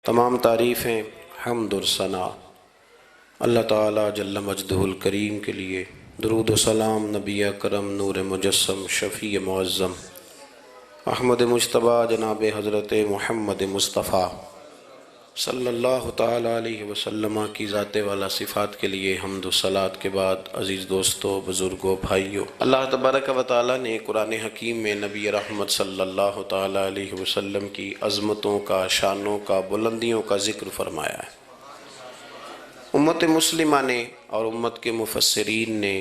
تمام تعریفیں، حمد و ثنا اللہ تعالیٰ جل مجدہ الکریم کے لیے۔ درود و سلام نبی اکرم نور مجسم شفیع معظم احمد مجتبیٰ جناب حضرت محمد مصطفیٰ صلی اللہ تعالیٰ علیہ وسلم کی ذات والا صفات کے لیے حمد و صلات کے بعد عزیز دوستو، بزرگوں، بھائیوں، اللہ تبارک و تعالیٰ نے قرآن حکیم میں نبی رحمت صلی اللہ تعالیٰ علیہ وسلم کی عظمتوں کا، شانوں کا، بلندیوں کا ذکر فرمایا ہے۔ امت مسلمہ نے اور امت کے مفسرین نے،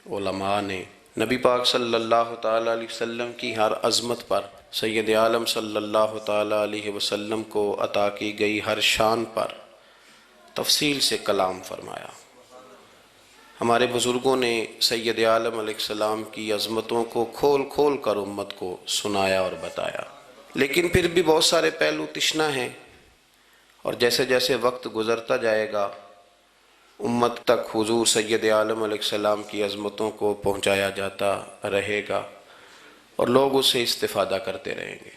علماء نے نبی پاک صلی اللہ تعالیٰ علیہ وسلم کی ہر عظمت پر، سید عالم صلی اللہ تعالیٰ علیہ وسلم کو عطا کی گئی ہر شان پر تفصیل سے کلام فرمایا۔ ہمارے بزرگوں نے سید عالم علیہ السلام کی عظمتوں کو کھول کھول کر امت کو سنایا اور بتایا، لیکن پھر بھی بہت سارے پہلو تشنا ہیں، اور جیسے جیسے وقت گزرتا جائے گا امت تک حضور سید عالم علیہ السلام کی عظمتوں کو پہنچایا جاتا رہے گا اور لوگ اس سے استفادہ کرتے رہیں گے۔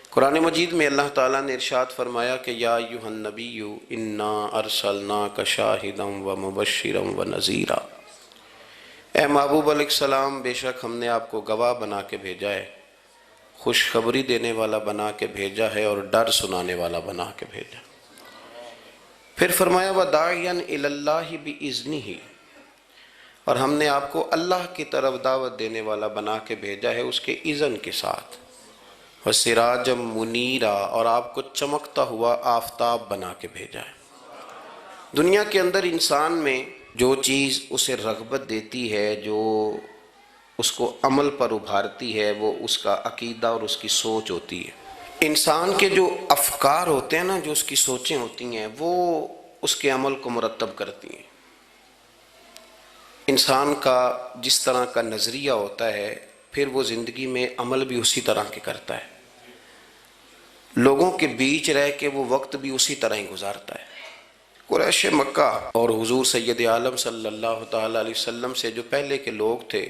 قرآن مجید میں اللہ تعالیٰ نے ارشاد فرمایا کہ یا ایھا النبی انا ارسلناک شاہدا ومبشرا ونذیرا، اے محبوب علیہ السلام، بے شک ہم نے آپ کو گواہ بنا کے بھیجا ہے، خوشخبری دینے والا بنا کے بھیجا ہے، اور ڈر سنانے والا بنا کے بھیجا۔ پھر فرمایا وَدَاعِيًا إِلَى اللَّهِ بِإِذْنِهِ، اور ہم نے آپ کو اللہ کی طرف دعوت دینے والا بنا کے بھیجا ہے اس کے اذن کے ساتھ، وَسِرَاجًا مُنِيرًا، اور آپ کو چمکتا ہوا آفتاب بنا کے بھیجا ہے۔ دنیا کے اندر انسان میں جو چیز اسے رغبت دیتی ہے، جو اس کو عمل پر ابھارتی ہے، وہ اس کا عقیدہ اور اس کی سوچ ہوتی ہے۔ انسان کے جو افکار ہوتے ہیں نا، جو اس کی سوچیں ہوتی ہیں، وہ اس کے عمل کو مرتب کرتی ہیں۔ انسان کا جس طرح کا نظریہ ہوتا ہے، پھر وہ زندگی میں عمل بھی اسی طرح کے کرتا ہے، لوگوں کے بیچ رہ کے وہ وقت بھی اسی طرح ہی گزارتا ہے۔ قریش مکہ اور حضور سید عالم صلی اللہ تعالیٰ علیہ وسلم سے جو پہلے کے لوگ تھے،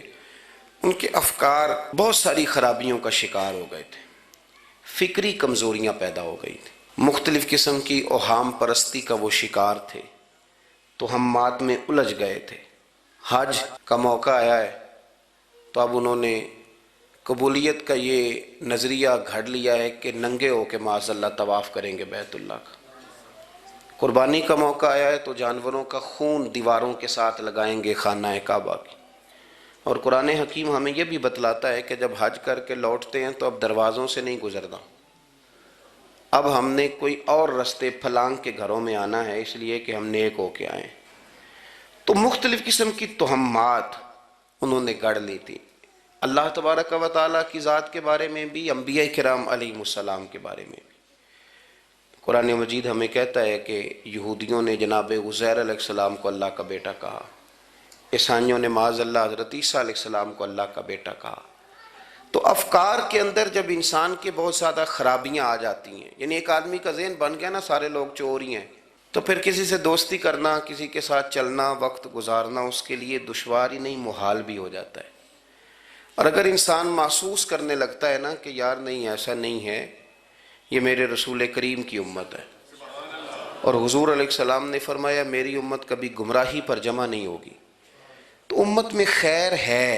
ان کے افکار بہت ساری خرابیوں کا شکار ہو گئے تھے، فکری کمزوریاں پیدا ہو گئی تھیں، مختلف قسم کی اوہام پرستی کا وہ شکار تھے، توہمات میں الجھ گئے تھے۔ حج کا موقع آیا ہے تو اب انہوں نے قبولیت کا یہ نظریہ گھڑ لیا ہے کہ ننگے ہو کے معاذ اللہ طواف کریں گے بیت اللہ کا۔ قربانی کا موقع آیا ہے تو جانوروں کا خون دیواروں کے ساتھ لگائیں گے خانہ کعبہ کی۔ اور قرآن حکیم ہمیں یہ بھی بتلاتا ہے کہ جب حج کر کے لوٹتے ہیں تو اب دروازوں سے نہیں گزرنا، اب ہم نے کوئی اور رستے پھلانگ کے گھروں میں آنا ہے، اس لیے کہ ہم نیک ہو کے آئیں۔ تو مختلف قسم کی توہمات انہوں نے گڑھ لی تھی، اللہ تبارک و تعالیٰ کی ذات کے بارے میں بھی، انبیاء کرام علیہ السلام کے بارے میں بھی۔ قرآن مجید ہمیں کہتا ہے کہ یہودیوں نے جناب عزیر علیہ السلام کو اللہ کا بیٹا کہا، عیسائیوں نے معاذ اللہ حضرت عیسیٰ علیہ السلام کو اللہ کا بیٹا کہا۔ تو افکار کے اندر جب انسان کے بہت زیادہ خرابیاں آ جاتی ہیں، یعنی ایک آدمی کا ذہن بن گیا نا سارے لوگ چور ہی ہیں، تو پھر کسی سے دوستی کرنا، کسی کے ساتھ چلنا، وقت گزارنا اس کے لیے دشوار ہی نہیں، محال بھی ہو جاتا ہے۔ اور اگر انسان محسوس کرنے لگتا ہے نا کہ یار نہیں، ایسا نہیں ہے، یہ میرے رسول کریم کی امت ہے، اور حضور علیہ السلام نے فرمایا میری امت کبھی گمراہی پر جمع نہیں ہوگی، تو امت میں خیر ہے،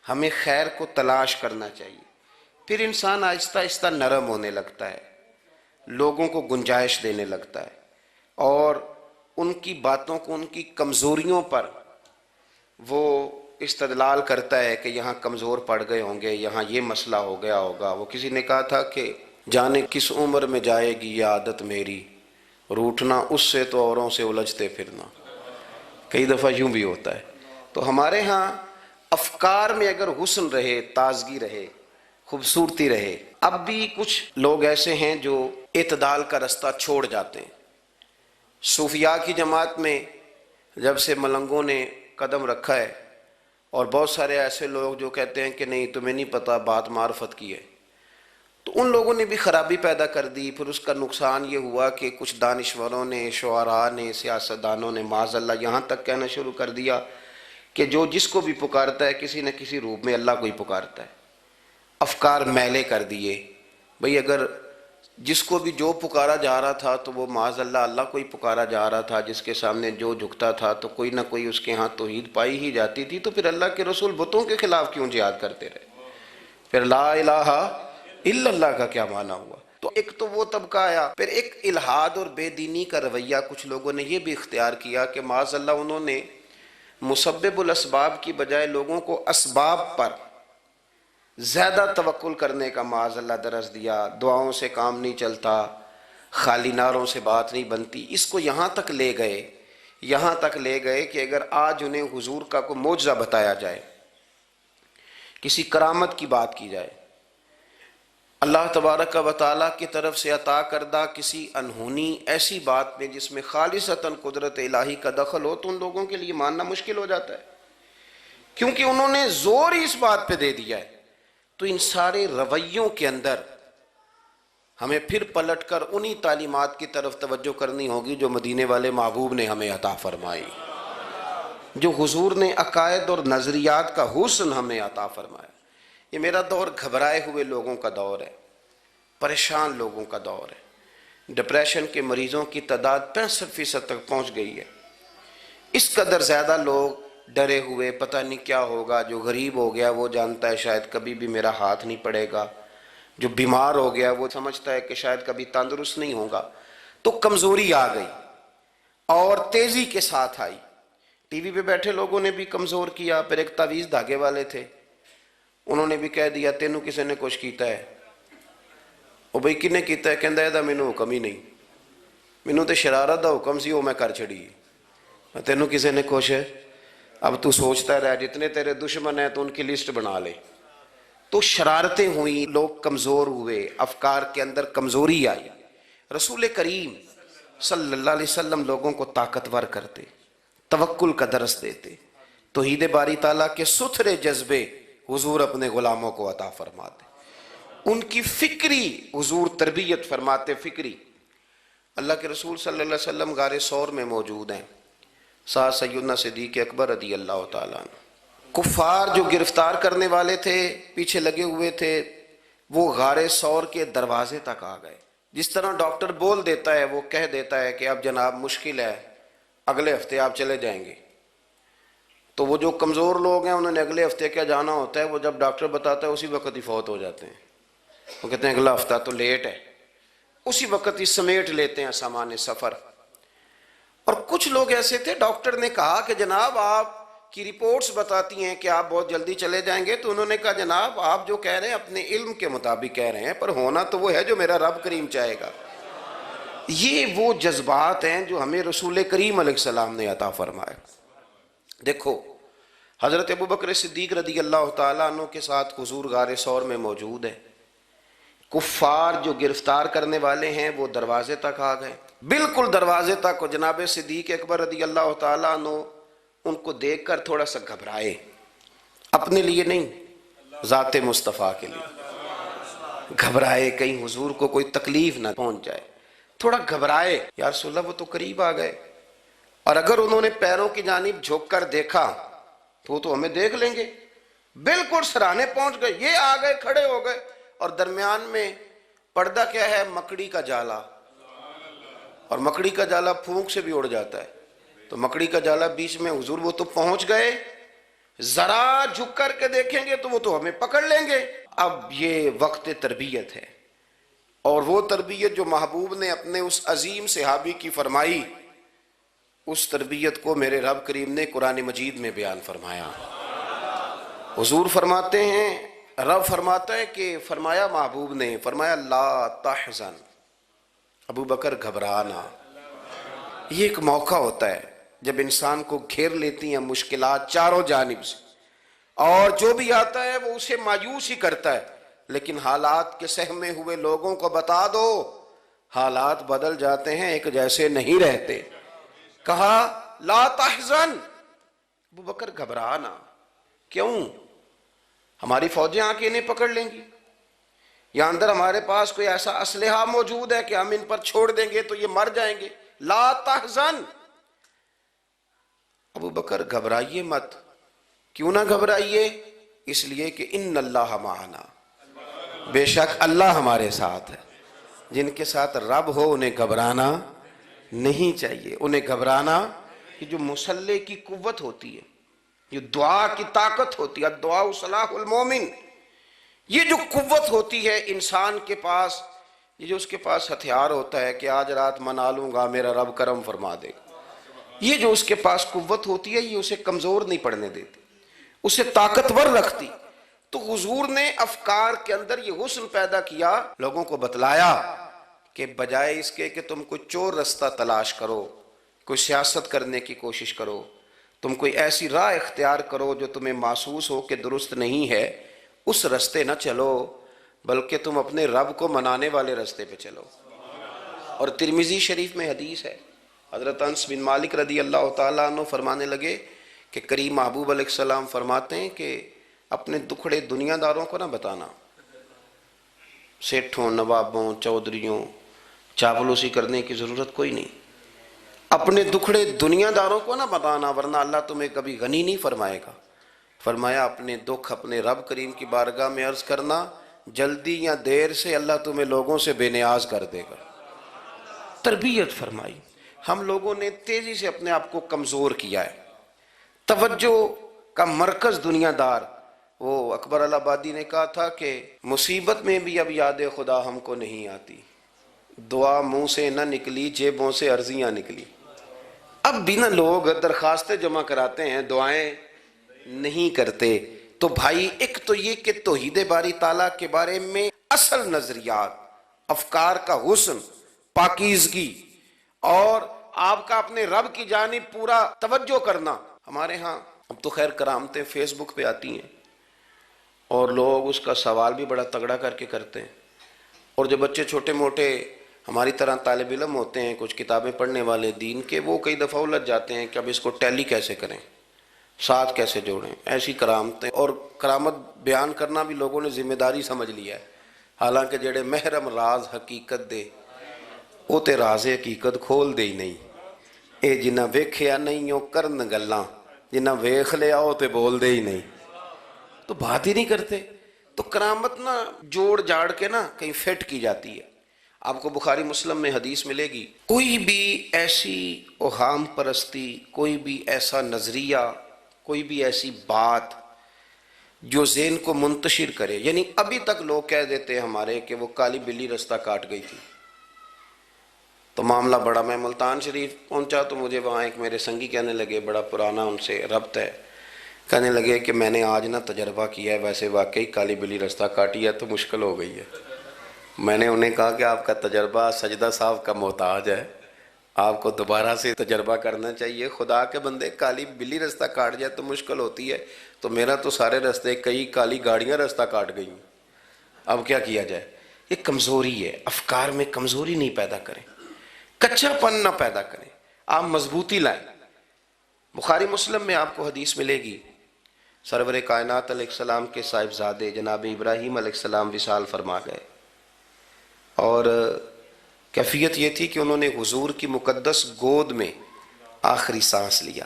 ہمیں خیر کو تلاش کرنا چاہیے۔ پھر انسان آہستہ آہستہ نرم ہونے لگتا ہے، لوگوں کو گنجائش دینے لگتا ہے، اور ان کی باتوں کو، ان کی کمزوریوں پر وہ استدلال کرتا ہے کہ یہاں کمزور پڑ گئے ہوں گے، یہاں یہ مسئلہ ہو گیا ہوگا۔ وہ کسی نے کہا تھا کہ جانے کس عمر میں جائے گی یہ عادت میری، روٹھنا اس سے تو اوروں سے الجھتے پھرنا۔ کئی دفعہ یوں بھی ہوتا ہے۔ تو ہمارے ہاں افکار میں اگر حسن رہے، تازگی رہے، خوبصورتی رہے۔ اب بھی کچھ لوگ ایسے ہیں جو اعتدال کا رستہ چھوڑ جاتے ہیں۔ صوفیاء کی جماعت میں جب سے ملنگوں نے قدم رکھا ہے، اور بہت سارے ایسے لوگ جو کہتے ہیں کہ نہیں تمہیں نہیں پتہ، بات معرفت کی ہے، تو ان لوگوں نے بھی خرابی پیدا کر دی۔ پھر اس کا نقصان یہ ہوا کہ کچھ دانشوروں نے، شعراء نے، سیاستدانوں نے معاذ اللہ یہاں تک کہنا شروع کر دیا کہ جو جس کو بھی پکارتا ہے کسی نہ کسی روپ میں اللہ کو ہی پکارتا ہے۔ افکار میلے کر دیے۔ بھئی اگر جس کو بھی جو پکارا جا رہا تھا تو وہ معاذ اللہ اللہ کو ہی پکارا جا رہا تھا، جس کے سامنے جو جھکتا تھا تو کوئی نہ کوئی اس کے ہاں توحید پائی ہی جاتی تھی، تو پھر اللہ کے رسول بتوں کے خلاف کیوں جہاد کرتے رہے؟ پھر لا الہ الا اللہ کا کیا معنی ہوا؟ تو ایک تو وہ طبقہ آیا، پھر ایک الحاد اور بے دینی کا رویہ کچھ لوگوں نے یہ بھی اختیار کیا کہ معاذ اللہ انہوں نے مسبب الاسباب کی بجائے لوگوں کو اسباب پر زیادہ توکل کرنے کا معاذ اللہ درس دیا، دعاؤں سے کام نہیں چلتا، خالی نعروں سے بات نہیں بنتی۔ اس کو یہاں تک لے گئے کہ اگر آج انہیں حضور کا کوئی معجزہ بتایا جائے، کسی کرامت کی بات کی جائے، اللہ تبارک و تعالیٰ کی طرف سے عطا کردہ کسی انہونی ایسی بات میں جس میں خالصتاً قدرت الہی کا دخل ہو، تو ان لوگوں کے لیے ماننا مشکل ہو جاتا ہے، کیونکہ انہوں نے زور ہی اس بات پہ دے دیا ہے۔ تو ان سارے رویوں کے اندر ہمیں پھر پلٹ کر انہی تعلیمات کی طرف توجہ کرنی ہوگی جو مدینے والے محبوب نے ہمیں عطا فرمائی، جو حضور نے عقائد اور نظریات کا حسن ہمیں عطا فرمایا۔ یہ میرا دور گھبرائے ہوئے لوگوں کا دور ہے، پریشان لوگوں کا دور ہے۔ ڈپریشن کے مریضوں کی تعداد 65% تک پہنچ گئی ہے۔ اس قدر زیادہ لوگ ڈرے ہوئے، پتہ نہیں کیا ہوگا۔ جو غریب ہو گیا وہ جانتا ہے شاید کبھی بھی میرا ہاتھ نہیں پڑے گا، جو بیمار ہو گیا وہ سمجھتا ہے کہ شاید کبھی تندرست نہیں ہوگا۔ تو کمزوری آ گئی اور تیزی کے ساتھ آئی۔ ٹی وی پہ بیٹھے لوگوں نے بھی کمزور کیا۔ پھر ایک تعویذ دھاگے والے تھے، انہوں نے بھی کہہ دیا تینوں کسی نے کچھ کیتا ہے۔ وہ بھئی کنے کیتا ہے؟ کہندا ہے دا مینوں حکم ہی نہیں، مینوں تے شرارت دا حکم سی وہ میں کر چھڑی، تینوں کسی نے کچھ ہے۔ اب تو سوچتا رہ، جتنے تیرے دشمن ہیں تو ان کی لسٹ بنا لے۔ تو شرارتیں ہوئیں، لوگ کمزور ہوئے، افکار کے اندر کمزوری آئی۔ رسول کریم صلی اللہ علیہ وسلم لوگوں کو طاقتور کرتے، توکل کا درس دیتے، توحید باری تعالیٰ کے ستھرے جذبے حضور اپنے غلاموں کو عطا فرماتے، ان کی فکری حضور تربیت فرماتے، فکری۔ اللہ کے رسول صلی اللہ علیہ وسلم غار ثور میں موجود ہیں، ساتھ سیدنا صدیق اکبر رضی اللہ تعالیٰ عنہ۔ کفار جو گرفتار کرنے والے تھے، پیچھے لگے ہوئے تھے، وہ غار ثور کے دروازے تک آ گئے۔ جس طرح ڈاکٹر بول دیتا ہے، وہ کہہ دیتا ہے کہ اب جناب مشکل ہے، اگلے ہفتے آپ چلے جائیں گے، تو وہ جو کمزور لوگ ہیں انہوں نے اگلے ہفتے کیا جانا ہوتا ہے، وہ جب ڈاکٹر بتاتا ہے اسی وقت ہی فوت ہو جاتے ہیں۔ وہ کہتے ہیں اگلا ہفتہ تو لیٹ ہے، اسی وقت ہی سمیٹ لیتے ہیں سامان سفر۔ اور کچھ لوگ ایسے تھے، ڈاکٹر نے کہا کہ جناب آپ کی رپورٹس بتاتی ہیں کہ آپ بہت جلدی چلے جائیں گے، تو انہوں نے کہا جناب آپ جو کہہ رہے ہیں اپنے علم کے مطابق کہہ رہے ہیں، پر ہونا تو وہ ہے جو میرا رب کریم چاہے گا۔ یہ وہ جذبات ہیں جو ہمیں رسول کریم علیہ السلام نے عطا فرمائے۔ دیکھو حضرت ابوبکر صدیق رضی اللہ تعالیٰ عنہ کے ساتھ حضور غار ثور میں موجود ہے۔ کفار جو گرفتار کرنے والے ہیں وہ دروازے تک آ گئے، بالکل دروازے تک۔ جناب صدیق اکبر رضی اللہ تعالیٰ عنہ ان کو دیکھ کر تھوڑا سا گھبرائے، اپنے لیے نہیں، ذات مصطفیٰ کے لیے گھبرائے، کہیں حضور کو کوئی تکلیف نہ پہنچ جائے، تھوڑا گھبرائے۔ یا رسول اللہ وہ تو قریب آ گئے، اور اگر انہوں نے پیروں کی جانب جھک کر دیکھا تو وہ تو ہمیں دیکھ لیں گے۔ بالکل سرانے پہنچ گئے، یہ آ گئے، کھڑے ہو گئے، اور درمیان میں پردہ کیا ہے؟ مکڑی کا جالا، اور مکڑی کا جالا پھونک سے بھی اڑ جاتا ہے، تو مکڑی کا جالا بیچ میں۔ حضور وہ تو پہنچ گئے، ذرا جھک کر کے دیکھیں گے تو وہ تو ہمیں پکڑ لیں گے۔ اب یہ وقت تربیت ہے، اور وہ تربیت جو محبوب نے اپنے اس عظیم صحابی کی فرمائی، اس تربیت کو میرے رب کریم نے قرآن مجید میں بیان فرمایا۔ حضور فرماتے ہیں، رب فرماتا ہے کہ فرمایا محبوب نے، فرمایا لا تحزن، ابو بکر گھبرانا۔ یہ ایک موقع ہوتا ہے جب انسان کو گھیر لیتی ہیں مشکلات چاروں جانب سے، اور جو بھی آتا ہے وہ اسے مایوس ہی کرتا ہے، لیکن حالات کے سہمے ہوئے لوگوں کو بتا دو حالات بدل جاتے ہیں، ایک جیسے نہیں رہتے۔ کہا لا تحزن، ابو بکر گھبرانا، کیوں؟ ہماری فوجیں آ کے انہیں پکڑ لیں گی، یا اندر ہمارے پاس کوئی ایسا اسلحہ موجود ہے کہ ہم ان پر چھوڑ دیں گے تو یہ مر جائیں گے۔ لا تحزن، ابو بکر گھبرائیے مت۔ کیوں نہ گھبرائیے؟ اس لیے کہ ان اللہ معنا، بے شک اللہ ہمارے ساتھ ہے۔ جن کے ساتھ رب ہو انہیں گھبرانا نہیں چاہیے. انہیں گھبرانا کہ جو مصلح کی قوت ہوتی ہے، یہ دعا کی طاقت ہوتی ہے، دعا صلاح المومن، یہ جو قوت ہوتی ہے انسان کے پاس، یہ جو اس کے پاس ہتھیار ہوتا ہے کہ آج رات منا لوں گا میرا رب کرم فرما دے گا، یہ جو اس کے پاس قوت ہوتی ہے یہ اسے کمزور نہیں پڑنے دیتی، اسے طاقتور رکھتی. تو حضور نے افکار کے اندر یہ حسن پیدا کیا، لوگوں کو بتلایا کہ بجائے اس کے کہ تم کوئی چور رستہ تلاش کرو، کوئی سیاست کرنے کی کوشش کرو، تم کوئی ایسی راہ اختیار کرو جو تمہیں محسوس ہو کہ درست نہیں ہے، اس رستے نہ چلو، بلکہ تم اپنے رب کو منانے والے رستے پہ چلو. اور ترمذی شریف میں حدیث ہے، حضرت انس بن مالک رضی اللہ تعالیٰ عنہ فرمانے لگے کہ کریم محبوب علیہ السلام فرماتے ہیں کہ اپنے دکھڑے دنیا داروں کو نہ بتانا، سیٹھوں، نوابوں، چودھریوں، چاپلوسی کرنے کی ضرورت کوئی نہیں. اپنے دکھڑے دنیا داروں کو نہ بتانا ورنہ اللہ تمہیں کبھی غنی نہیں فرمائے گا. فرمایا اپنے دکھ اپنے رب کریم کی بارگاہ میں عرض کرنا، جلدی یا دیر سے اللہ تمہیں لوگوں سے بے نیاز کر دے گا. تربیت فرمائی. ہم لوگوں نے تیزی سے اپنے آپ کو کمزور کیا ہے، توجہ کا مرکز دنیا دار. وہ اکبر الہآبادی نے کہا تھا کہ مصیبت میں بھی اب یاد خدا ہم کو نہیں آتی، دعا منہ سے نہ نکلی جیبوں سے عرضیاں نکلی. اب بھی نہ لوگ درخواستیں جمع کراتے ہیں، دعائیں نہیں کرتے. تو بھائی ایک تو یہ کہ توحید باری تعالیٰ کے بارے میں اصل نظریات، افکار کا حسن، پاکیزگی، اور آپ کا اپنے رب کی جانب پورا توجہ کرنا. ہمارے ہاں اب تو خیر کرامتیں فیس بک پہ آتی ہیں اور لوگ اس کا سوال بھی بڑا تگڑا کر کے کرتے ہیں. اور جو بچے چھوٹے موٹے ہماری طرح طالب علم ہوتے ہیں، کچھ کتابیں پڑھنے والے دین کے، وہ کئی دفعہ الجھ جاتے ہیں کہ اب اس کو ٹیلی کیسے کریں، ساتھ کیسے جوڑیں. ایسی کرامتیں اور کرامت بیان کرنا بھی لوگوں نے ذمہ داری سمجھ لیا ہے، حالانکہ جڑے محرم راز حقیقت دے وہ تے راز حقیقت کھول دے ہی نہیں. اے جنہ ویکھیا نہیں او کرن گلاں، جنہ ویکھ لیا او تے بول دے ہی نہیں، تو بات ہی نہیں کرتے. تو کرامت نا جوڑ جاڑ کے نا کہیں فٹ کی جاتی ہے. آپ کو بخاری مسلم میں حدیث ملے گی، کوئی بھی ایسی اوہام پرستی، کوئی بھی ایسا نظریہ، کوئی بھی ایسی بات جو ذہن کو منتشر کرے، یعنی ابھی تک لوگ کہہ دیتے ہیں ہمارے کہ وہ کالی بلی رستہ کاٹ گئی تھی. تو معاملہ بڑا، میں ملتان شریف پہنچا تو مجھے وہاں ایک میرے سنگی کہنے لگے، بڑا پرانا ان سے ربط ہے، کہنے لگے کہ میں نے آج نہ تجربہ کیا ہے، ویسے واقعی کالی بلی رستہ کاٹی ہے تو مشکل ہو گئی ہے. میں نے انہیں کہا کہ آپ کا تجربہ سجدہ صاحب کا محتاج ہے، آپ کو دوبارہ سے تجربہ کرنا چاہیے. خدا کے بندے کالی بلی رستہ کاٹ جائے تو مشکل ہوتی ہے، تو میرا تو سارے رستے کئی کالی گاڑیاں رستہ کاٹ گئی، اب کیا کیا جائے. یہ کمزوری ہے، افکار میں کمزوری نہیں پیدا کریں، کچا پن نہ پیدا کریں، آپ مضبوطی لائیں. بخاری مسلم میں آپ کو حدیث ملے گی، سرور کائنات علیہ السلام کے صاحبزادے جناب ابراہیم علیہ السلام وصال فرما گئے، اور کیفیت یہ تھی کہ انہوں نے حضور کی مقدس گود میں آخری سانس لیا.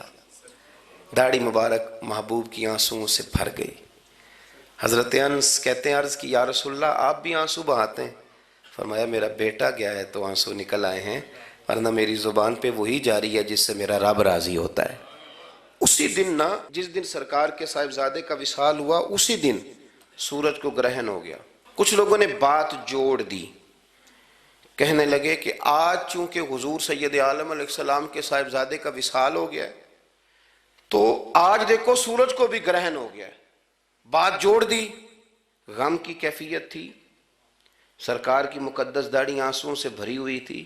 داڑھی مبارک محبوب کی آنسوؤں سے بھر گئی. حضرت انس کہتے ہیں عرض کی یا رسول اللہ آپ بھی آنسو بہاتے ہیں؟ فرمایا میرا بیٹا گیا ہے تو آنسو نکل آئے ہیں، ورنہ میری زبان پہ وہی جاری ہے جس سے میرا رب راضی ہوتا ہے. اسی دن نہ، جس دن سرکار کے صاحبزادے کا وصال ہوا اسی دن سورج کو گرہن ہو گیا. کچھ لوگوں نے بات جوڑ دی، کہنے لگے کہ آج چونکہ حضور سید عالم علیہ السلام کے صاحبزادے کا وصال ہو گیا ہے تو آج دیکھو سورج کو بھی گرہن ہو گیا ہے. بات جوڑ دی. غم کی کیفیت تھی، سرکار کی مقدس داڑھی آنسوؤں سے بھری ہوئی تھی،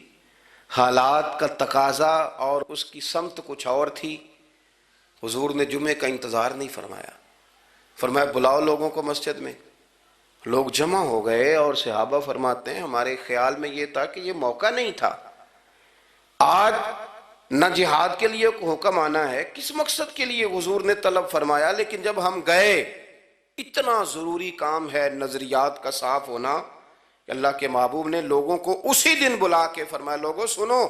حالات کا تقاضا اور اس کی سمت کچھ اور تھی. حضور نے جمعے کا انتظار نہیں فرمایا، فرمایا بلاؤ لوگوں کو مسجد میں. لوگ جمع ہو گئے اور صحابہ فرماتے ہیں ہمارے خیال میں یہ تھا کہ یہ موقع نہیں تھا. آج نہ جہاد کے لیے حکم آنا ہے، کس مقصد کے لیے حضور نے طلب فرمایا، لیکن جب ہم گئے اتنا ضروری کام ہے نظریات کا صاف ہونا کہ اللہ کے محبوب نے لوگوں کو اسی دن بلا کے فرمایا لوگوں سنو،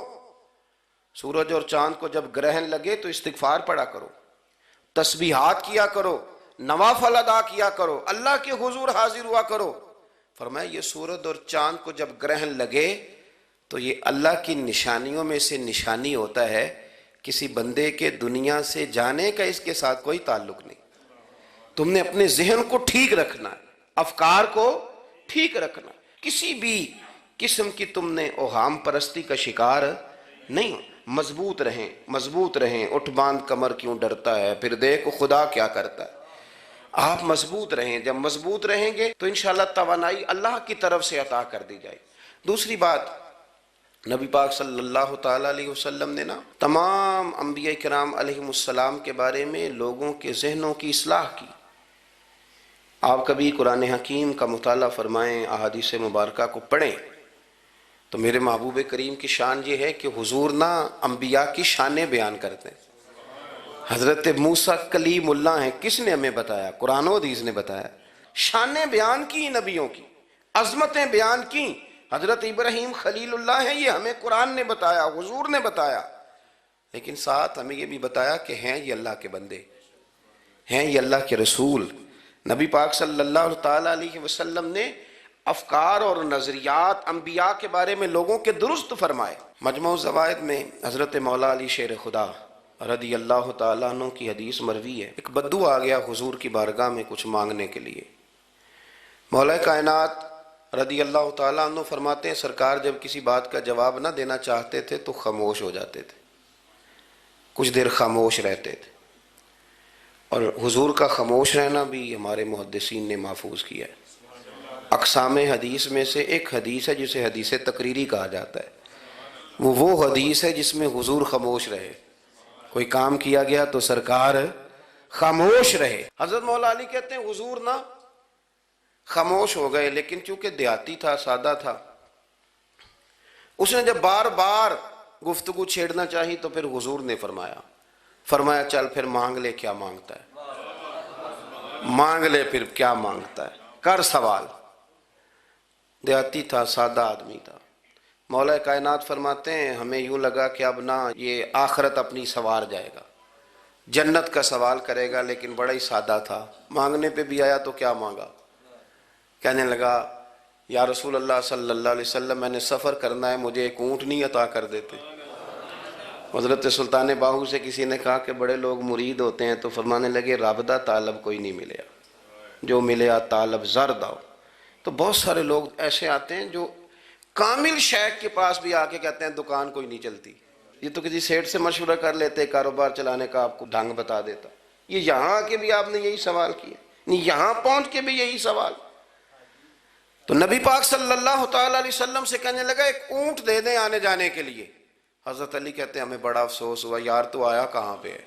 سورج اور چاند کو جب گرہن لگے تو استغفار پڑھا کرو، تسبیحات کیا کرو، نوافل ادا کیا کرو، اللہ کے حضور حاضر ہوا کرو. فرمایا یہ سورج اور چاند کو جب گرہن لگے تو یہ اللہ کی نشانیوں میں سے نشانی ہوتا ہے، کسی بندے کے دنیا سے جانے کا اس کے ساتھ کوئی تعلق نہیں۔ تم نے اپنے ذہن کو ٹھیک رکھنا ہے، افکار کو ٹھیک رکھنا، کسی بھی قسم کی تم نے اوہام پرستی کا شکار نہیں ہو۔ مضبوط رہیں، مضبوط رہیں، اٹھ باندھ کمر کیوں ڈرتا ہے، پھر دیکھو خدا کیا کرتا ہے۔ آپ مضبوط رہیں، جب مضبوط رہیں گے تو انشاءاللہ توانائی اللہ کی طرف سے عطا کر دی جائے۔ دوسری بات، نبی پاک صلی اللہ تعالیٰ علیہ وسلم نے نا تمام انبیاء کرام علیہ السلام کے بارے میں لوگوں کے ذہنوں کی اصلاح کی۔ آپ کبھی قرآن حکیم کا مطالعہ فرمائیں، احادیث مبارکہ کو پڑھیں تو میرے محبوب کریم کی شان یہ ہے کہ حضور نا انبیاء کی شانیں بیان کرتے ہیں۔ حضرت موسیٰ کلیم اللہ ہیں، کس نے ہمیں بتایا؟ قرآن و حدیث نے بتایا۔ شانیں بیان کی نبیوں کی، عظمتیں بیان کی۔ حضرت ابراہیم خلیل اللہ ہیں، یہ ہمیں قرآن نے بتایا، حضور نے بتایا، لیکن ساتھ ہمیں یہ بھی بتایا کہ ہیں یہ اللہ کے بندے، ہیں یہ اللہ کے رسول۔ نبی پاک صلی اللہ تعالیٰ علیہ وسلم نے افکار اور نظریات انبیاء کے بارے میں لوگوں کے درست فرمائے۔ مجموع الزوائد میں حضرت مولا علی شیر خدا رضی اللہ تعالیٰ عنہ کی حدیث مروی ہے، ایک بدو آ گیا حضور کی بارگاہ میں کچھ مانگنے کے لیے۔ مولا کائنات رضی اللہ تعالیٰ عنہ فرماتے ہیں سرکار جب کسی بات کا جواب نہ دینا چاہتے تھے تو خاموش ہو جاتے تھے، کچھ دیر خاموش رہتے تھے، اور حضور کا خاموش رہنا بھی ہمارے محدثین نے محفوظ کیا ہے۔ اقسام حدیث میں سے ایک حدیث ہے جسے حدیث تقریری کہا جاتا ہے، وہ حدیث ہے جس میں حضور خاموش رہے، کوئی کام کیا گیا تو سرکار خاموش رہے۔ حضرت مولا علی کہتے ہیں حضور نہ خاموش ہو گئے، لیکن چونکہ دیہاتی تھا، سادہ تھا، اس نے جب بار بار گفتگو چھیڑنا چاہی تو پھر حضور نے فرمایا چل پھر مانگ لے کیا مانگتا ہے، مانگ لے پھر کیا مانگتا ہے، کر سوال۔ دیہاتی تھا، سادہ آدمی تھا۔ مولا کائنات فرماتے ہیں ہمیں یوں لگا کہ اب نہ یہ آخرت اپنی سوار جائے گا، جنت کا سوال کرے گا، لیکن بڑا ہی سادہ تھا۔ مانگنے پہ بھی آیا تو کیا مانگا؟ کہنے لگا یا رسول اللہ صلی اللہ علیہ وسلم میں نے سفر کرنا ہے، مجھے ایک اونٹنی عطا کر دیتے۔ حضرت سلطان باہو سے کسی نے کہا کہ بڑے لوگ مرید ہوتے ہیں، تو فرمانے لگے رابطہ طالب کوئی نہیں ملیا، جو ملیا طالب زرد آؤ۔ تو بہت سارے لوگ ایسے آتے ہیں جو کامل شیخ کے پاس بھی آ کے کہتے ہیں دکان کوئی نہیں چلتی، یہ تو کسی سیٹ سے مشورہ کر لیتے، کاروبار چلانے کا آپ کو ڈھنگ بتا دیتا۔ یہ یہاں آ کے بھی آپ نے یہی سوال کیا، نہیں یہاں پہنچ کے بھی یہی سوال۔ تو نبی پاک صلی اللہ تعالیٰ علیہ وسلم سے کہنے لگا ایک اونٹ دے دیں آنے جانے کے لیے۔ حضرت علی کہتے ہیں ہمیں بڑا افسوس ہوا، یار تو آیا کہاں پہ ہے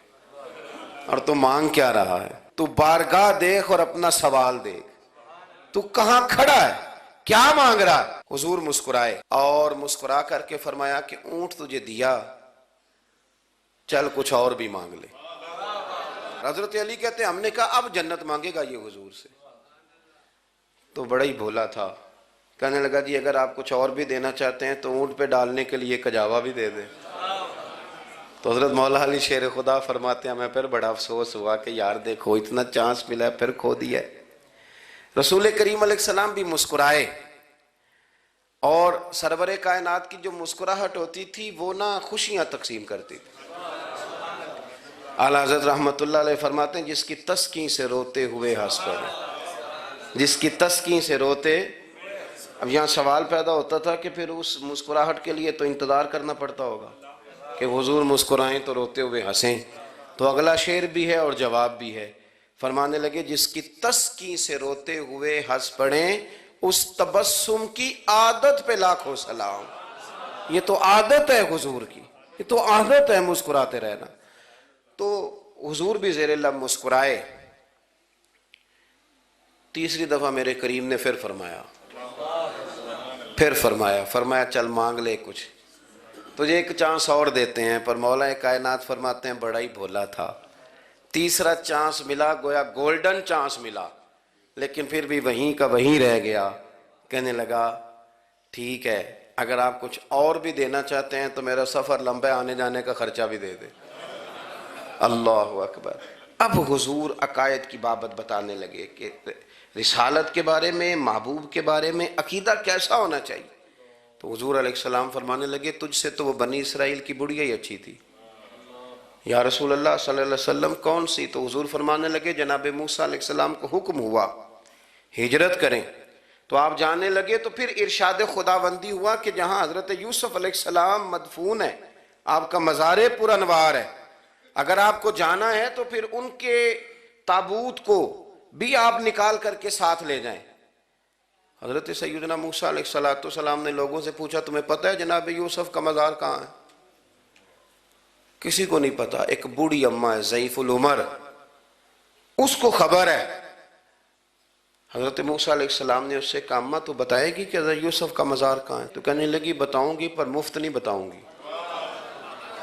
اور تو مانگ کیا رہا ہے؟ تو بارگاہ دیکھ اور اپنا سوال دیکھ، تو کہاں کھڑا ہے، کیا مانگ رہا ہے؟ حضور مسکرائے اور مسکرا کر کے فرمایا کہ اونٹ تجھے دیا، چل کچھ اور بھی مانگ لے۔ حضرت علی کہتے ہیں ہم نے کہا اب جنت مانگے گا یہ حضور سے؟ تو بڑا ہی بھولا تھا، کہنے لگا جی اگر آپ کچھ اور بھی دینا چاہتے ہیں تو اونٹ پہ ڈالنے کے لیے کجاوا بھی دے دیں۔ تو حضرت مولا علی شیر خدا فرماتے ہیں ہمیں پھر بڑا افسوس ہوا کہ یار دیکھو اتنا چانس ملا ہے پھر کھو دیا ہے۔ رسول کریم علیہ السلام بھی مسکرائے، اور سرور کائنات کی جو مسکراہٹ ہوتی تھی وہ نہ خوشیاں تقسیم کرتی تھی۔ اعلیٰ حضرت رحمت اللہ علیہ فرماتے ہیں جس کی تسکین سے روتے ہوئے ہنس پڑے، جس کی تسکین سے روتے۔ اب یہاں سوال پیدا ہوتا تھا کہ پھر اس مسکراہٹ کے لیے تو انتظار کرنا پڑتا ہوگا کہ حضور مسکرائیں تو روتے ہوئے ہنسیں، تو اگلا شعر بھی ہے اور جواب بھی ہے۔ فرمانے لگے جس کی تسکین سے روتے ہوئے ہنس پڑیں، اس تبسم کی عادت پہ لاکھوں سلام۔ یہ تو عادت ہے حضور کی، یہ تو عادت ہے مسکراتے رہنا۔ تو حضور بھی زیر لب مسکرائے۔ تیسری دفعہ میرے کریم نے پھر فرمایا چل مانگ لے کچھ، تجھے ایک چانس اور دیتے ہیں۔ پر مولا کائنات فرماتے ہیں بڑا ہی بھولا تھا، تیسرا چانس ملا، گویا گولڈن چانس ملا، لیکن پھر بھی وہیں کا وہیں رہ گیا۔ کہنے لگا ٹھیک ہے اگر آپ کچھ اور بھی دینا چاہتے ہیں تو میرا سفر لمبا ہے، آنے جانے کا خرچہ بھی دے دے۔ اللہ اکبر۔ اب حضور عقائد کی بابت بتانے لگے کہ رسالت کے بارے میں، محبوب کے بارے میں عقیدہ کیسا ہونا چاہیے؟ تو حضور علیہ السلام فرمانے لگے تجھ سے تو وہ بنی اسرائیل کی بڑھیا ہی اچھی تھی۔ یا رسول اللہ صلی اللہ علیہ وسلم کون سی؟ تو حضور فرمانے لگے جناب موسیٰ علیہ السلام کو حکم ہوا ہجرت کریں، تو آپ جانے لگے، تو پھر ارشاد خداوندی ہوا کہ جہاں حضرت یوسف علیہ السلام مدفون ہے، آپ کا مزار پر انوار ہے، اگر آپ کو جانا ہے تو پھر ان کے تابوت کو بھی آپ نکال کر کے ساتھ لے جائیں۔ حضرت سیدنا موسیٰ علیہ السلام نے لوگوں سے پوچھا تمہیں پتہ ہے جناب یوسف کا مزار کہاں ہے؟ کسی کو نہیں پتا، ایک بوڑھی اماں ہے ضعیف العمر، اس کو خبر ہے۔ حضرت موسیٰ علیہ السلام نے اس سے کہا اماں تو بتائے گی کہ حضرت یوسف کا مزار کہاں ہے؟ تو کہنے لگی بتاؤں گی پر مفت نہیں بتاؤں گی۔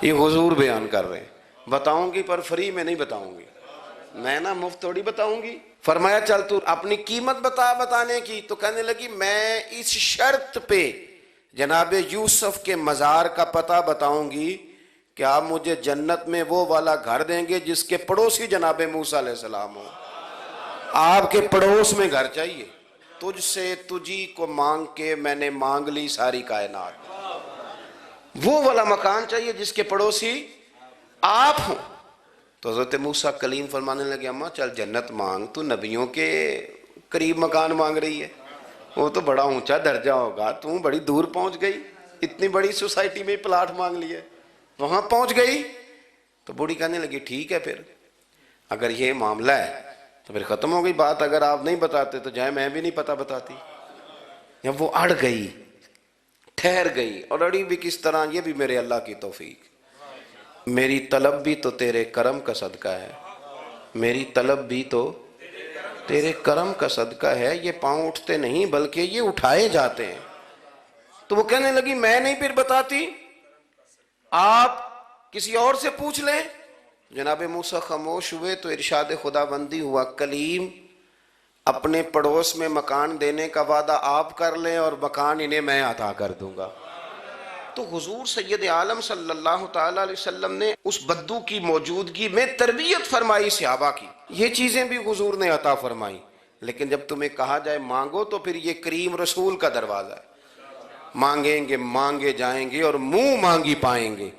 یہ حضور بیان کر رہے ہیں، بتاؤں گی پر فری میں نہیں بتاؤں گی، میں نا مفت تھوڑی بتاؤں گی۔ فرمایا چل تو اپنی قیمت بتا بتانے کی، تو کہنے لگی میں اس شرط پہ جناب یوسف کے مزار کا پتہ بتاؤں گی کہ آپ مجھے جنت میں وہ والا گھر دیں گے جس کے پڑوسی جناب موسیٰ علیہ السلام ہو۔ آپ کے پڑوس میں گھر چاہیے، تجھ سے تجھی کو مانگ کے میں نے مانگ لی ساری کائنات، وہ والا مکان چاہیے جس کے پڑوسی آپ ہوں۔ تو حضرت موسیٰ کلیم فرمانے لگے اماں چل جنت مانگ، تو نبیوں کے قریب مکان مانگ رہی ہے، وہ تو بڑا اونچا درجہ ہوگا، تو بڑی دور پہنچ گئی، اتنی بڑی سوسائٹی میں پلاٹ مانگ لیے، وہاں پہنچ گئی۔ تو بوڑھی کہنے لگی ٹھیک ہے پھر اگر یہ معاملہ ہے تو پھر ختم ہو گئی بات، اگر آپ نہیں بتاتے تو جائے میں بھی نہیں پتہ بتاتی۔ جب وہ اڑ گئی، ٹھہر گئی، اور اڑی بھی کس طرح، یہ بھی میرے اللہ کی توفیق، میری طلب بھی تو تیرے کرم کا صدقہ ہے، میری طلب بھی تو تیرے کرم کا صدقہ ہے، یہ پاؤں اٹھتے نہیں بلکہ یہ اٹھائے جاتے ہیں۔ تو وہ کہنے لگی میں نہیں پھر بتاتی، آپ کسی اور سے پوچھ لیں۔ جناب موسیٰ خاموش ہوئے تو ارشاد خداوندی ہوا کلیم اپنے پڑوس میں مکان دینے کا وعدہ آپ کر لیں اور مکان انہیں میں عطا کر دوں گا۔ تو حضور سید عالم صلی اللہ تعالی علیہ وسلم نے اس بدو کی موجودگی میں تربیت فرمائی صحابہ کی، یہ چیزیں بھی حضور نے عطا فرمائی۔ لیکن جب تمہیں کہا جائے مانگو تو پھر یہ کریم رسول کا دروازہ ہے، مانگیں گے مانگے جائیں گے اور منہ مانگی پائیں گے،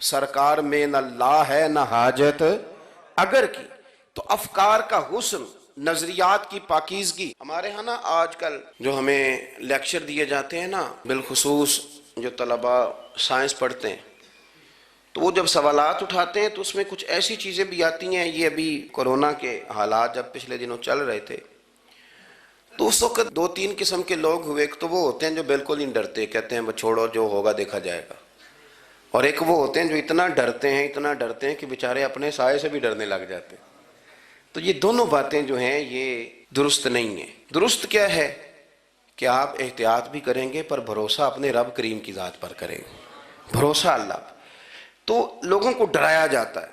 سرکار میں نہ لا ہے نہ حاجت اگر کی۔ تو افکار کا حسن، نظریات کی پاکیزگی، ہمارے ہاں نا آج کل جو ہمیں لیکچر دیے جاتے ہیں نا، بالخصوص جو طلباء سائنس پڑھتے ہیں تو وہ جب سوالات اٹھاتے ہیں تو اس میں کچھ ایسی چیزیں بھی آتی ہیں، یہ ابھی کورونا کے حالات جب پچھلے دنوں چل رہے تھے تو اس وقت دو تین قسم کے لوگ ہوئے، ایک تو وہ ہوتے ہیں جو بالکل ہی ڈرتے، کہتے ہیں چھوڑو جو ہوگا دیکھا جائے گا، اور ایک وہ ہوتے ہیں جو اتنا ڈرتے ہیں کہ بیچارے اپنے سائے سے بھی ڈرنے لگ جاتے ہیں۔ تو یہ دونوں باتیں جو ہیں یہ درست نہیں ہیں۔ درست کیا ہے کہ آپ احتیاط بھی کریں گے پر بھروسہ اپنے رب کریم کی ذات پر کریں گے، بھروسہ اللہ پر۔ تو لوگوں کو ڈرایا جاتا ہے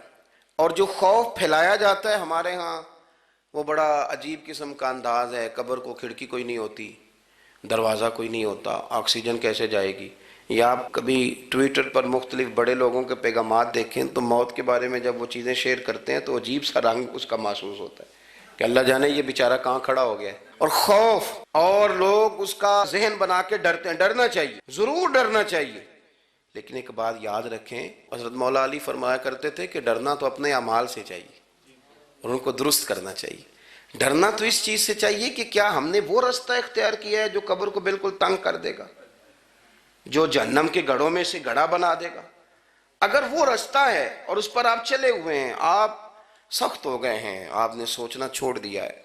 اور جو خوف پھیلایا جاتا ہے ہمارے ہاں وہ بڑا عجیب قسم کا انداز ہے، قبر کو کھڑکی کوئی نہیں ہوتی، دروازہ کوئی نہیں ہوتا، آکسیجن کیسے جائے گی۔ یا آپ کبھی ٹویٹر پر مختلف بڑے لوگوں کے پیغامات دیکھیں تو موت کے بارے میں جب وہ چیزیں شیئر کرتے ہیں تو عجیب سا رنگ اس کا محسوس ہوتا ہے کہ اللہ جانے یہ بیچارہ کہاں کھڑا ہو گیا ہے، اور خوف، اور لوگ اس کا ذہن بنا کے ڈرتے ہیں۔ ڈرنا چاہیے، ضرور ڈرنا چاہیے، لیکن ایک بات یاد رکھیں، حضرت مولا علی فرمایا کرتے تھے کہ ڈرنا تو اپنے اعمال سے چاہیے اور ان کو درست کرنا چاہیے۔ ڈرنا تو اس چیز سے چاہیے کہ کیا ہم نے وہ رستہ اختیار کیا ہے جو قبر کو بالکل تنگ کر دے گا، جو جہنم کے گڑھوں میں سے گڑھا بنا دے گا۔ اگر وہ رستہ ہے اور اس پر آپ چلے ہوئے ہیں، آپ سخت ہو گئے ہیں، آپ نے سوچنا چھوڑ دیا ہے،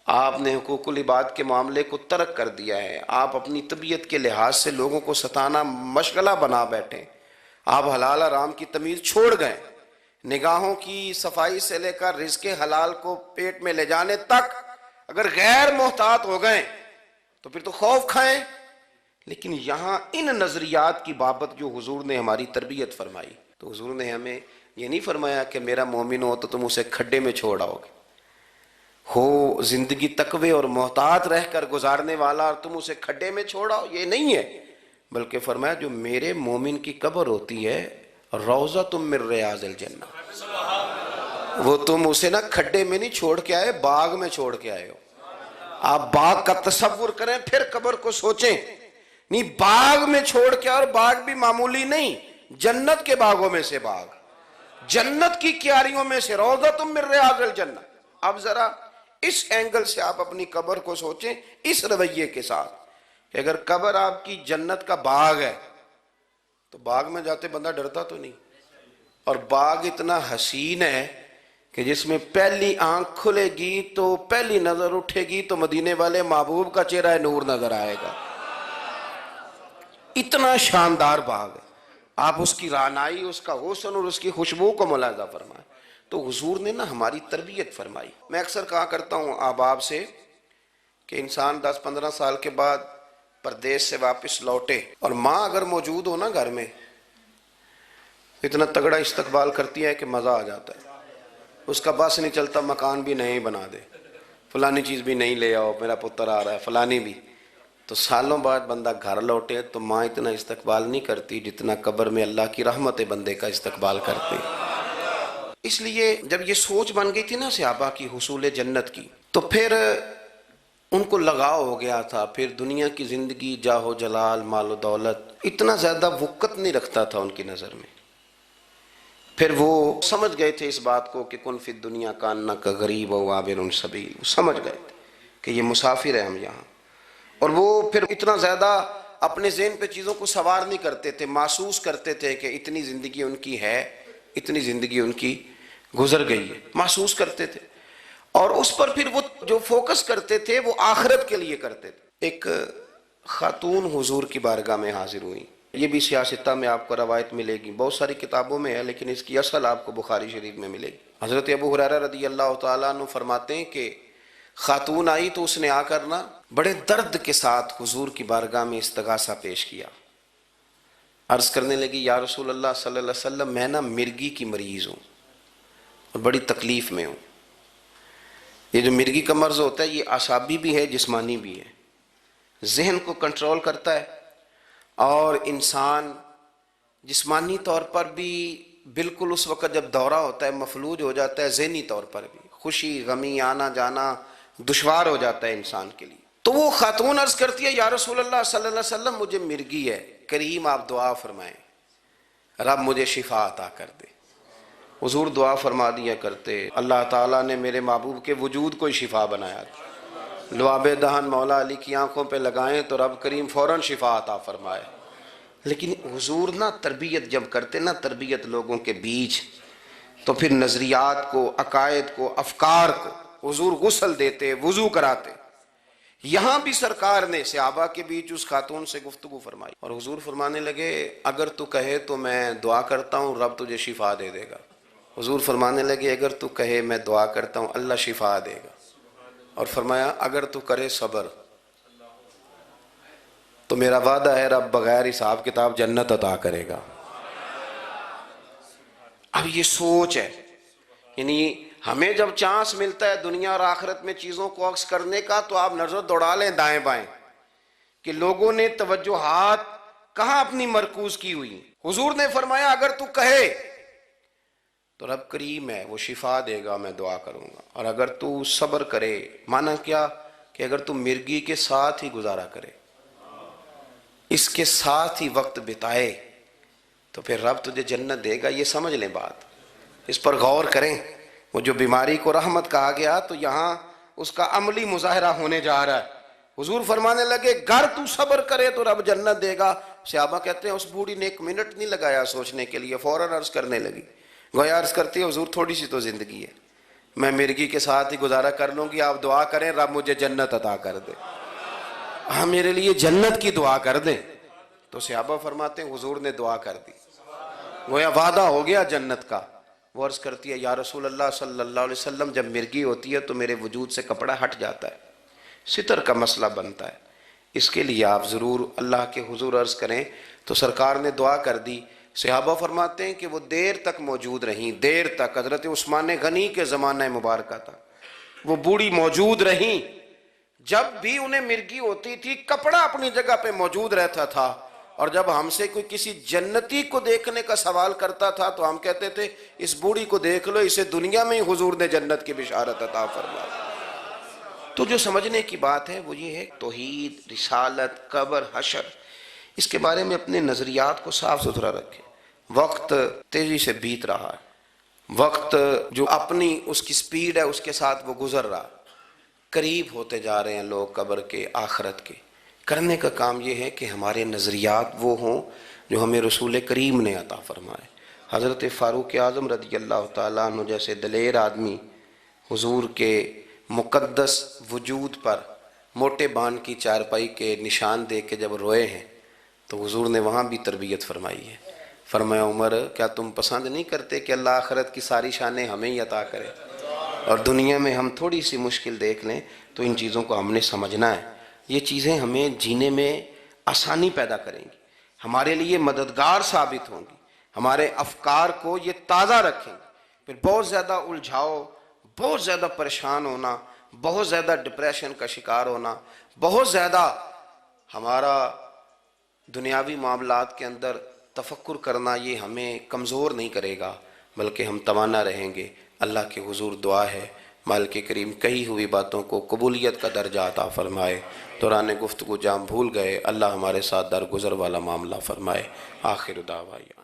آپ نے حقوق العباد کے معاملے کو ترک کر دیا ہے، آپ اپنی طبیعت کے لحاظ سے لوگوں کو ستانا مشغلہ بنا بیٹھے، آپ حلال حرام کی تمیز چھوڑ گئے، نگاہوں کی صفائی سے لے کر رزق حلال کو پیٹ میں لے جانے تک اگر غیر محتاط ہو گئے تو پھر تو خوف کھائیں۔ لیکن یہاں ان نظریات کی بابت جو حضور نے ہماری تربیت فرمائی، تو حضور نے ہمیں یہ نہیں فرمایا کہ میرا مومن ہو تو تم اسے کھڈے میں چھوڑ آؤ گے، ہو زندگی تقوی اور محتاط رہ کر گزارنے والا اور تم اسے کھڈے میں چھوڑ آؤ، یہ نہیں ہے، بلکہ فرمایا جو میرے مومن کی قبر ہوتی ہے روضۃ من ریاض الجنہ، وہ تم اسے نہ کھڈے میں نہیں چھوڑ کے آئے، باغ میں چھوڑ کے آئے ہو۔ آپ باغ کا تصور کریں پھر قبر کو سوچیں. نہیں باغ میں چھوڑ کے، اور باغ بھی معمولی نہیں، جنت کے باغوں میں سے باغ، جنت کی کیاریوں میں سے روضۃ من ریاض الجنہ. اب ذرا اس اینگل سے آپ اپنی قبر کو سوچیں، اس رویے کے ساتھ کہ اگر قبر آپ کی جنت کا باغ ہے تو باغ میں جاتے بندہ ڈرتا تو نہیں، اور باغ اتنا حسین ہے کہ جس میں پہلی آنکھ کھلے گی تو پہلی نظر اٹھے گی تو مدینے والے محبوب کا چہرہ نور نظر آئے گا. اتنا شاندار باغ ہے. آپ اس کی رعنائی، اس کا حسن اور اس کی خوشبو کو ملاحظہ فرمائیں. تو حضور نے نا ہماری تربیت فرمائی. میں اکثر کہا کرتا ہوں احباب سے کہ انسان 10-15 سال کے بعد پردیس سے واپس لوٹے اور ماں اگر موجود ہو نا گھر میں، اتنا تگڑا استقبال کرتی ہے کہ مزہ آ جاتا ہے. اس کا بس نہیں چلتا، مکان بھی نہیں بنا دے، فلانی چیز بھی نہیں لے آؤ، میرا پتر آ رہا ہے، فلانی بھی. تو سالوں بعد بندہ گھر لوٹے تو ماں اتنا استقبال نہیں کرتی جتنا قبر میں اللہ کی رحمت بندے کا استقبال کرتی. اس لیے جب یہ سوچ بن گئی تھی نا صحابہ کی حصول جنت کی، تو پھر ان کو لگاؤ ہو گیا تھا. پھر دنیا کی زندگی، جاہ و جلال، مال و دولت اتنا زیادہ وقت نہیں رکھتا تھا ان کی نظر میں. پھر وہ سمجھ گئے تھے اس بات کو کہ کن فی الدنیا کانک غریب و عابر سبیل. سمجھ گئے تھے کہ یہ مسافر ہیں ہم یہاں. اور وہ پھر اتنا زیادہ اپنے ذہن پہ چیزوں کو سوار نہیں کرتے تھے، محسوس کرتے تھے کہ اتنی زندگی ان کی ہے، اتنی زندگی ان کی گزر گئی ہے، محسوس کرتے تھے. اور اس پر پھر وہ جو فوکس کرتے تھے وہ آخرت کے لیے کرتے تھے. ایک خاتون حضور کی بارگاہ میں حاضر ہوئی. یہ بھی سیاستہ میں آپ کو روایت ملے گی، بہت ساری کتابوں میں ہے لیکن اس کی اصل آپ کو بخاری شریف میں ملے گی. حضرت ابو ہریرہ رضی اللہ تعالیٰ عنہ فرماتے ہیں کہ خاتون آئی تو اس نے آ کر نا بڑے درد کے ساتھ حضور کی بارگاہ میں استغاثہ پیش کیا. عرض کرنے لگی یا رسول اللہ صلی اللہ علیہ وسلم، میں نا مرگی کی مریض ہوں اور بڑی تکلیف میں ہوں. یہ جو مرگی کا مرض ہوتا ہے یہ اعصابی بھی ہے، جسمانی بھی ہے. ذہن کو کنٹرول کرتا ہے اور انسان جسمانی طور پر بھی بالکل اس وقت جب دورہ ہوتا ہے مفلوج ہو جاتا ہے، ذہنی طور پر بھی خوشی غمی آنا جانا دشوار ہو جاتا ہے انسان کے لیے. تو وہ خاتون عرض کرتی ہے یا رسول اللہ صلی اللہ علیہ وسلم مجھے مرگی ہے، کریم آپ دعا فرمائیں رب مجھے شفا عطا کر دے. حضور دعا فرما دیا کرتے، اللہ تعالیٰ نے میرے محبوب کے وجود کو شفا بنایا. لعاب دہن مولا علی کی آنکھوں پہ لگائیں تو رب کریم فوراً شفا عطا فرمائے. لیکن حضور نا تربیت جب کرتے نا، تربیت لوگوں کے بیچ، تو پھر نظریات کو، عقائد کو، افکار کو حضور غسل دیتے، وضو کراتے. یہاں بھی سرکار نے صحابہ کے بیچ اس خاتون سے گفتگو فرمائی اور حضور فرمانے لگے اگر تو کہے تو میں دعا کرتا ہوں رب تجھے شفا دے دے گا. حضور فرمانے لگے اگر تو کہے میں دعا کرتا ہوں اللہ شفا دے گا. اور فرمایا اگر تو کرے صبر تو میرا وعدہ ہے رب بغیر حساب کتاب جنت عطا کرے گا. اب یہ سوچ ہے، یعنی ہمیں جب چانس ملتا ہے دنیا اور آخرت میں چیزوں کو عکس کرنے کا تو آپ نظر دوڑا لیں دائیں بائیں کہ لوگوں نے توجہات کہاں اپنی مرکوز کی ہوئی. حضور نے فرمایا اگر تو کہے تو رب کریم ہے وہ شفا دے گا، میں دعا کروں گا. اور اگر تو صبر کرے، مانا کیا کہ اگر تو مرگی کے ساتھ ہی گزارا کرے، اس کے ساتھ ہی وقت بتائے تو پھر رب تجھے جنت دے گا. یہ سمجھ لیں بات، اس پر غور کریں. وہ جو بیماری کو رحمت کہا گیا تو یہاں اس کا عملی مظاہرہ ہونے جا رہا ہے. حضور فرمانے لگے گر تو صبر کرے تو رب جنت دے گا. صحابہ کہتے ہیں اس بوڑھی نے 1 منٹ نہیں لگایا سوچنے کے لیے، فوراً عرض کرنے لگی. گویا عرض کرتی ہے حضور تھوڑی سی تو زندگی ہے، میں مرگی کے ساتھ ہی گزارا کر لوں گی، آپ دعا کریں رب مجھے جنت عطا کر دے، ہاں میرے لیے جنت کی دعا کر دیں. تو صحابہ فرماتے ہیں حضور نے دعا کر دی، گویا وعدہ ہو گیا جنت کا. وہ عرض کرتی ہے یا رسول اللہ صلی اللہ علیہ وسلم جب مرگی ہوتی ہے تو میرے وجود سے کپڑا ہٹ جاتا ہے، ستر کا مسئلہ بنتا ہے، اس کے لیے آپ ضرور اللہ کے حضور عرض کریں. تو سرکار نے دعا کر دی. صحابہ فرماتے ہیں کہ وہ دیر تک موجود رہیں، دیر تک. حضرت عثمان غنی کے زمانہ مبارکہ تھا، وہ بوڑھی موجود رہیں. جب بھی انہیں مرگی ہوتی تھی کپڑا اپنی جگہ پہ موجود رہتا تھا. اور جب ہم سے کوئی کسی جنتی کو دیکھنے کا سوال کرتا تھا تو ہم کہتے تھے اس بوڑھی کو دیکھ لو، اسے دنیا میں ہی حضور نے جنت کی بشارت عطا فرما. تو جو سمجھنے کی بات ہے وہ یہ ہے توحید، رسالت، قبر، حشر، اس کے بارے میں اپنے نظریات کو صاف ستھرا رکھیں۔ وقت تیزی سے بیت رہا ہے، وقت جو اپنی اس کی سپیڈ ہے اس کے ساتھ وہ گزر رہا، قریب ہوتے جا رہے ہیں لوگ قبر کے، آخرت کے۔ کرنے کا کام یہ ہے کہ ہمارے نظریات وہ ہوں جو ہمیں رسول کریم نے عطا فرمائے۔ حضرت فاروق اعظم رضی اللہ تعالیٰ عنہ جیسے دلیر آدمی حضور کے مقدس وجود پر موٹے بان کی چارپائی کے نشان دے کے جب روئے ہیں تو حضور نے وہاں بھی تربیت فرمائی ہے۔ فرمایا عمر کیا تم پسند نہیں کرتے کہ اللہ آخرت کی ساری شانیں ہمیں ہی عطا کرے، اور دنیا میں ہم تھوڑی سی مشکل دیکھ لیں تو ان چیزوں کو ہم نے سمجھنا ہے۔ یہ چیزیں ہمیں جینے میں آسانی پیدا کریں گی، ہمارے لیے مددگار ثابت ہوں گی، ہمارے افکار کو یہ تازہ رکھیں گے۔ پھر بہت زیادہ الجھاؤ، بہت زیادہ پریشان ہونا، بہت زیادہ ڈپریشن کا شکار ہونا، بہت زیادہ ہمارا دنیاوی معاملات کے اندر تفکر کرنا، یہ ہمیں کمزور نہیں کرے گا بلکہ ہم توانا رہیں گے۔ اللہ کے حضور دعا ہے مالک کریم کہی ہوئی باتوں کو قبولیت کا درجہ عطا فرمائے۔ دوران گفتگو جام بھول گئے، اللہ ہمارے ساتھ درگزر والا معاملہ فرمائے۔ آخر دعوانا